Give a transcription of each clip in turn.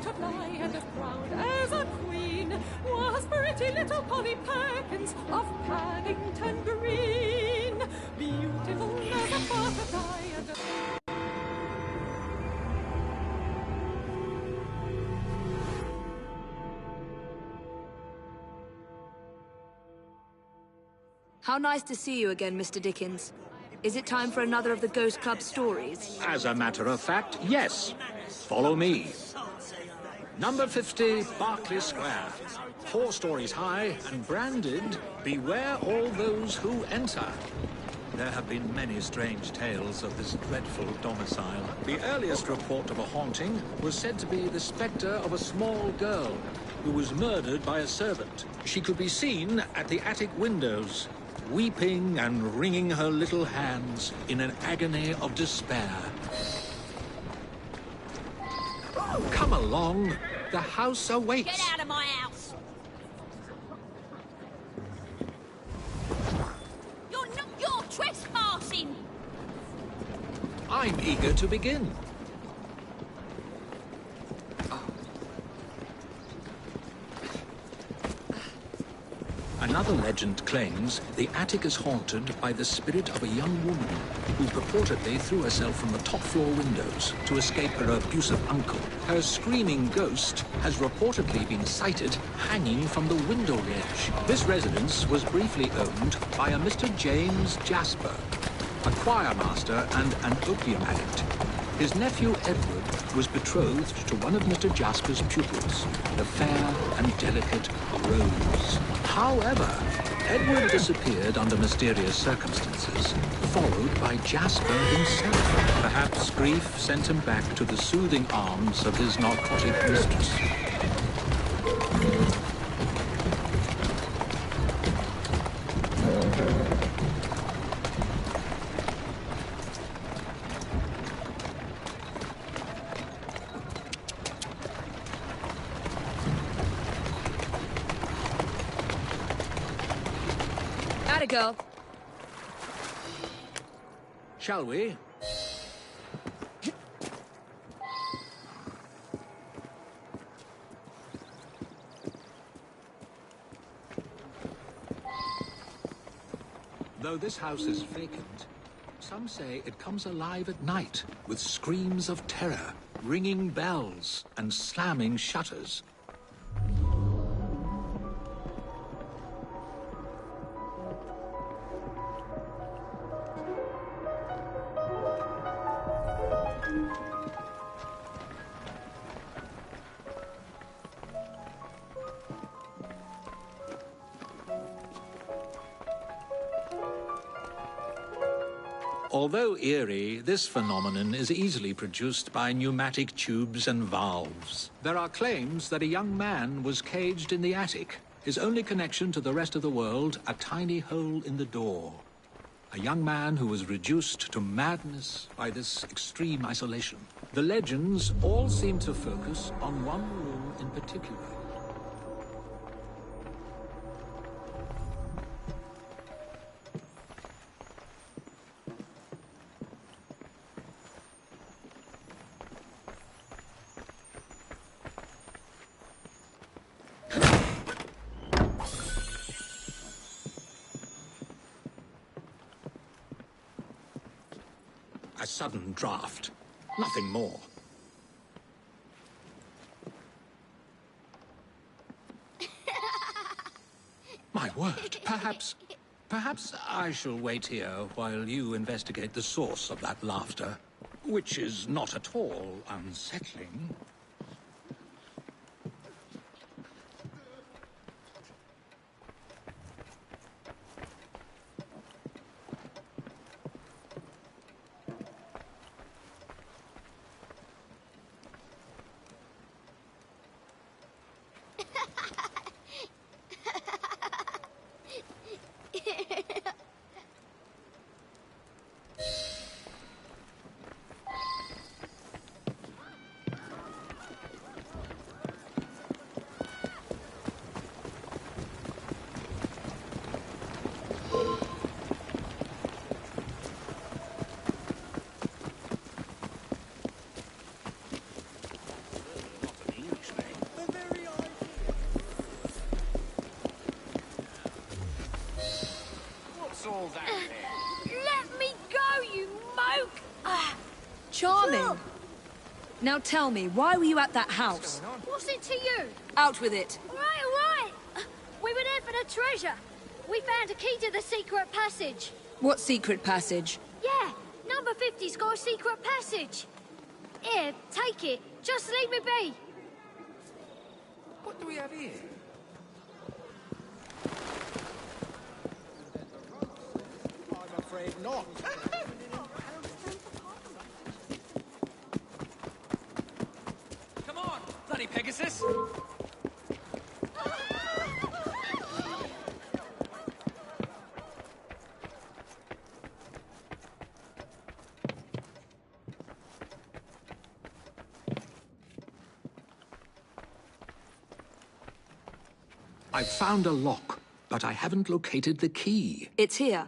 butterfly and as proud as a queen was pretty little Polly Perkins of Paddington Green. Beautiful as a butterfly and a... How nice to see you again, Mr. Dickens. Is it time for another of the Ghost Club stories? As a matter of fact, yes. Follow me. Number 50, Berkeley Square. 4 stories high and branded, "Beware all those who enter." There have been many strange tales of this dreadful domicile. The earliest report of a haunting was said to be the spectre of a small girl who was murdered by a servant. She could be seen at the attic windows, weeping and wringing her little hands in an agony of despair. Come along, the house awaits. Get out of my house! You're trespassing! I'm eager to begin. Another legend claims the attic is haunted by the spirit of a young woman who purportedly threw herself from the top floor windows to escape her abusive uncle. Her screaming ghost has reportedly been sighted hanging from the window ledge. This residence was briefly owned by a Mr. James Jasper, a choir master and an opium addict. His nephew Edward was betrothed to one of Mr. Jasper's pupils, the fair and delicate Rose. However, Edward disappeared under mysterious circumstances, followed by Jasper himself. Perhaps grief sent him back to the soothing arms of his narcotic mistress. Go. Shall we? Though this house is vacant, some say it comes alive at night with screams of terror, ringing bells, and slamming shutters. Although eerie, this phenomenon is easily produced by pneumatic tubes and valves. There are claims that a young man was caged in the attic, his only connection to the rest of the world a tiny hole in the door. A young man who was reduced to madness by this extreme isolation. The legends all seem to focus on one room in particular. A sudden draft. Nothing more. My word, perhaps I shall wait here while you investigate the source of that laughter, which is not at all unsettling. charming. Now tell me, why were you at that house? What's it to you? Out with it. All right. We were there for the treasure. We found a key to the secret passage. What secret passage? Yeah, number 50's got a secret passage. Here, take it. Just leave me be. What do we have here? I'm afraid not. Come on, bloody Pegasus! I've found a lock, but I haven't located the key. It's here.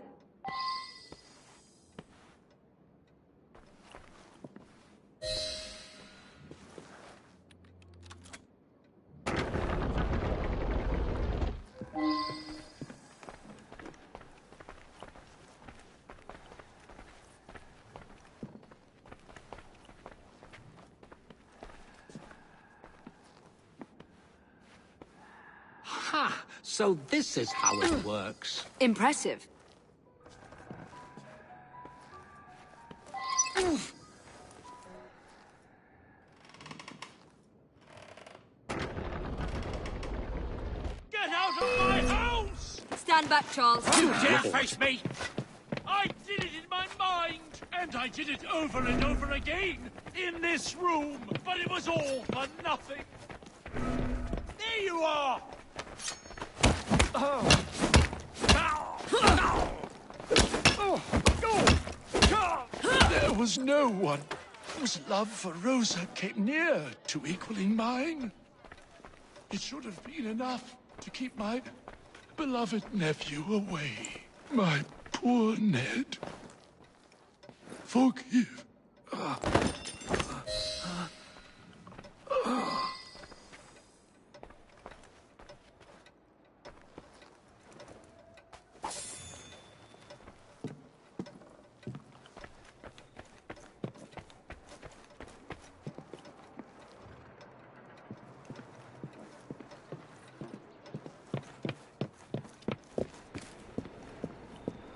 Ha! So this is how it works. Impressive. Get out of my house! Stand back, Charles. You dare face me! I did it in my mind, and I did it over and over again in this room, but it was all for nothing. There you are! There was no one whose love for Rosa came near to equaling mine. It should have been enough to keep my beloved nephew away. My poor Ned. Forgive.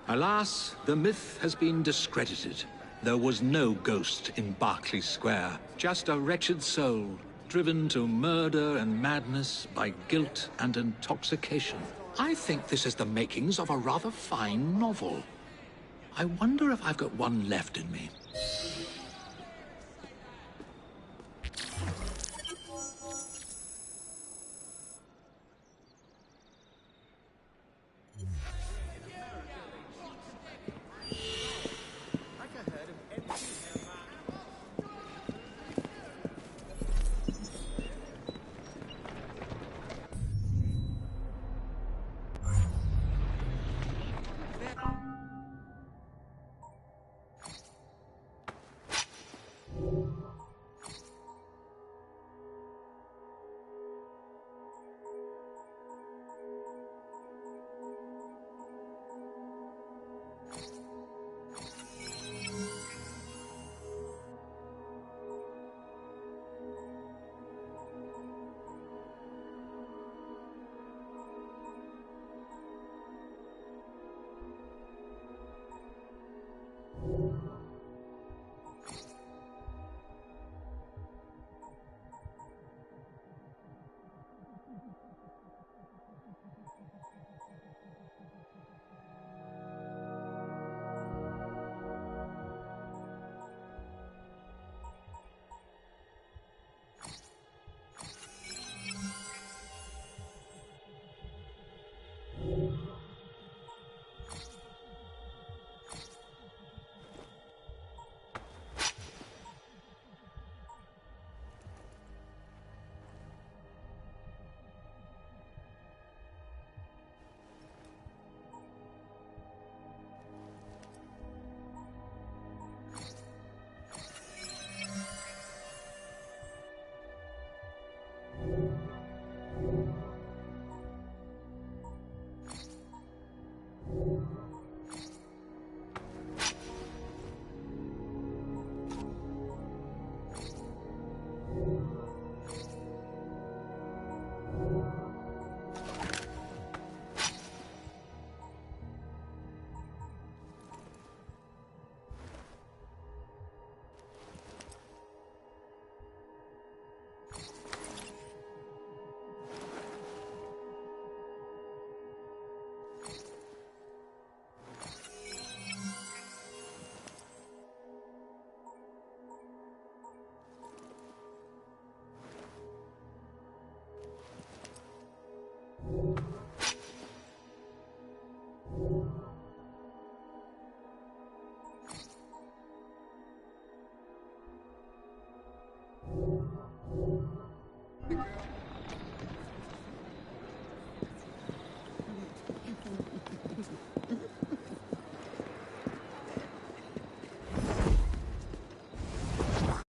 Alas, the myth has been discredited. There was no ghost in Berkeley Square, just a wretched soul, driven to murder and madness by guilt and intoxication. I think this is the makings of a rather fine novel. I wonder if I've got one left in me.